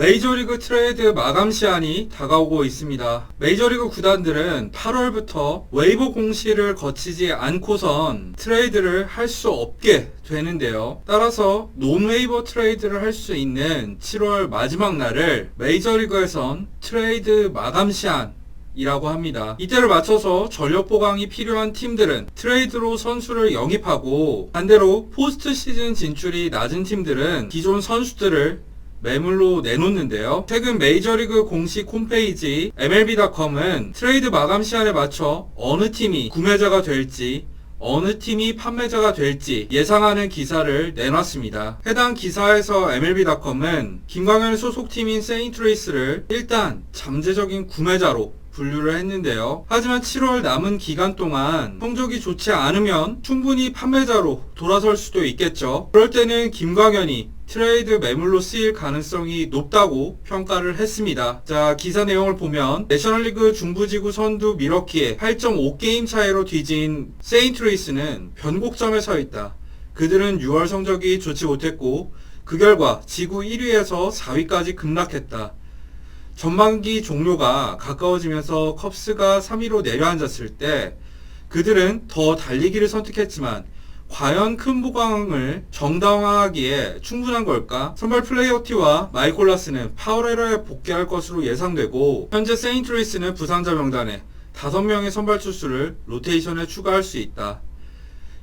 메이저리그 트레이드 마감 시한이 다가오고 있습니다. 메이저리그 구단들은 8월부터 웨이버 공시를 거치지 않고선 트레이드를 할 수 없게 되는데요. 따라서 논웨이버 트레이드를 할 수 있는 7월 마지막 날을 메이저리그에선 트레이드 마감 시한 이라고 합니다. 이때를 맞춰서 전력 보강이 필요한 팀들은 트레이드로 선수를 영입하고, 반대로 포스트 시즌 진출이 낮은 팀들은 기존 선수들을 매물로 내놓는데요. 최근 메이저리그 공식 홈페이지 MLB.com은 트레이드 마감 시한에 맞춰 어느 팀이 구매자가 될지, 어느 팀이 판매자가 될지 예상하는 기사를 내놨습니다. 해당 기사에서 MLB.com은 김광현 소속팀인 세인트루이스를 일단 잠재적인 구매자로 분류를 했는데요. 하지만 7월 남은 기간 동안 성적이 좋지 않으면 충분히 판매자로 돌아설 수도 있겠죠. 그럴 때는 김광현이 트레이드 매물로 쓰일 가능성이 높다고 평가를 했습니다. 자, 기사 내용을 보면 내셔널리그 중부지구 선두 밀워키에 8.5게임 차이로 뒤진 세인트루이스는 변곡점에 서 있다. 그들은 6월 성적이 좋지 못했고 그 결과 지구 1위에서 4위까지 급락했다. 전반기 종료가 가까워지면서 컵스가 3위로 내려앉았을 때 그들은 더 달리기를 선택했지만 과연 큰 보강을 정당화하기에 충분한 걸까? 선발 플레이어티와 마이콜라스는 파워레러에 복귀할 것으로 예상되고, 현재 세인트루이스는 부상자 명단에 5명의 선발 투수를 로테이션에 추가할 수 있다.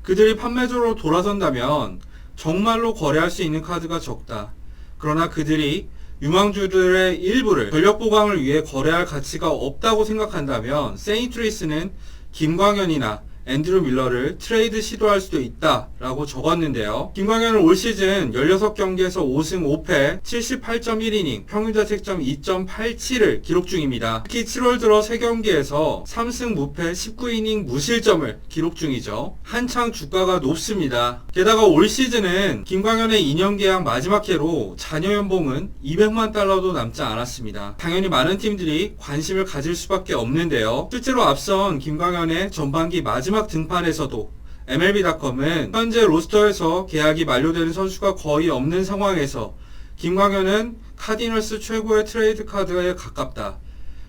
그들이 판매자로 돌아선다면 정말로 거래할 수 있는 카드가 적다. 그러나 그들이 유망주들의 일부를 전력 보강을 위해 거래할 가치가 없다고 생각한다면 세인트루이스는 김광현이나 앤드루 밀러를 트레이드 시도할 수도 있다 라고 적었는데요. 김광현은 올 시즌 16경기에서 5승 5패 78.1이닝 평균 자책점 2.87을 기록 중입니다. 특히 7월 들어 3경기에서 3승 무패 19이닝 무실점을 기록 중이죠. 한창 주가가 높습니다. 게다가 올 시즌은 김광현의 2년 계약 마지막 해로 잔여 연봉은 200만 달러도 남지 않았습니다. 당연히 많은 팀들이 관심을 가질 수밖에 없는데요. 실제로 앞선 김광현의 전반기 마지막 등판에서도 MLB.com은 현재 로스터에서 계약이 만료되는 선수가 거의 없는 상황에서 김광현은 카디널스 최고의 트레이드 카드에 가깝다.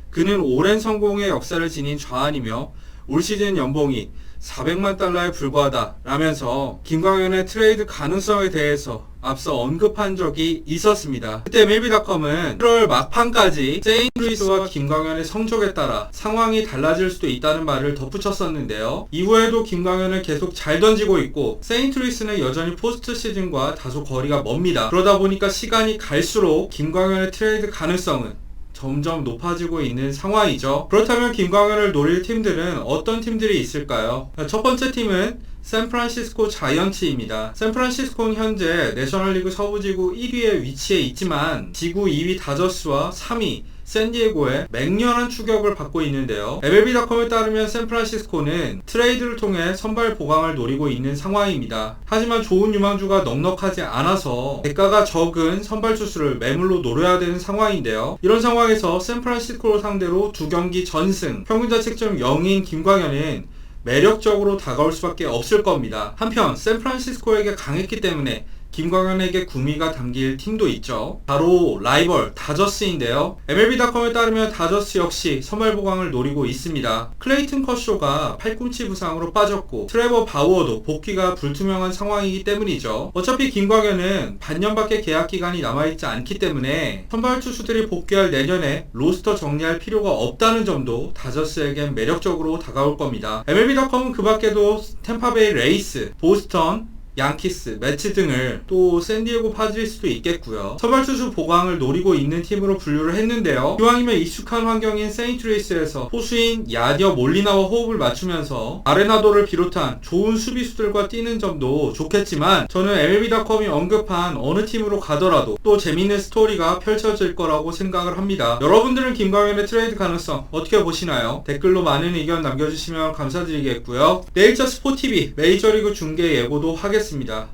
그는 오랜 성공의 역사를 지닌 좌완이며 올 시즌 연봉이 400만 달러에 불과하다 라면서 김광현의 트레이드 가능성에 대해서 앞서 언급한 적이 있었습니다. 그때 MLB.com은 7월 막판까지 세인트루이스와 김광현의 성적에 따라 상황이 달라질 수도 있다는 말을 덧붙였었는데요. 이후에도 김광현은 계속 잘 던지고 있고 세인트루이스는 여전히 포스트 시즌과 다소 거리가 멉니다. 그러다 보니까 시간이 갈수록 김광현의 트레이드 가능성은 점점 높아지고 있는 상황이죠. 그렇다면 김광현을 노릴 팀들은 어떤 팀들이 있을까요? 첫 번째 팀은 샌프란시스코 자이언츠입니다. 샌프란시스코는 현재 내셔널리그 서부지구 1위에 위치해 있지만 지구 2위 다저스와 3위 샌디에고에 맹렬한 추격을 받고 있는데요. MLB.com에 따르면 샌프란시스코는 트레이드를 통해 선발 보강을 노리고 있는 상황입니다. 하지만 좋은 유망주가 넉넉하지 않아서 대가가 적은 선발 투수를 매물로 노려야 되는 상황인데요. 이런 상황에서 샌프란시스코를 상대로 2경기 전승, 평균 자책점 0인 김광현은 매력적으로 다가올 수밖에 없을 겁니다. 한편 샌프란시스코에게 강했기 때문에 김광현에게 구미가 담길 팀도 있죠. 바로 라이벌 다저스인데요. MLB.com에 따르면 다저스 역시 선발 보강을 노리고 있습니다. 클레이튼 커쇼가 팔꿈치 부상으로 빠졌고 트레버 바우어도 복귀가 불투명한 상황이기 때문이죠. 어차피 김광현은 반년밖에 계약 기간이 남아있지 않기 때문에 선발 투수들이 복귀할 내년에 로스터 정리할 필요가 없다는 점도 다저스에겐 매력적으로 다가올 겁니다. MLB.com은 그 밖에도 템파베이 레이스, 보스턴, 양키스, 매치 등을 또 샌디에고 파드리스도 있겠고요. 선발 투수 보강을 노리고 있는 팀으로 분류를 했는데요. 이왕이면 익숙한 환경인 세인트루이스에서 포수인 야디어 몰리나와 호흡을 맞추면서 아레나도를 비롯한 좋은 수비수들과 뛰는 점도 좋겠지만 저는 MLB.com이 언급한 어느 팀으로 가더라도 또 재밌는 스토리가 펼쳐질 거라고 생각을 합니다. 여러분들은 김광현의 트레이드 가능성 어떻게 보시나요? 댓글로 많은 의견 남겨주시면 감사드리겠고요. 내일자 스포티비 메이저리그 중계 예고도 하겠습니다.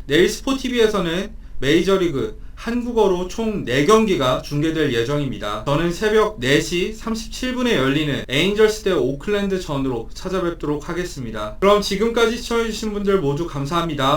내일 스포티비에서는 메이저리그 한국어로 총 4경기가 중계될 예정입니다. 저는 새벽 4시 37분에 열리는 에인절스 대 오클랜드 전으로 찾아뵙도록 하겠습니다. 그럼 지금까지 시청해주신 분들 모두 감사합니다.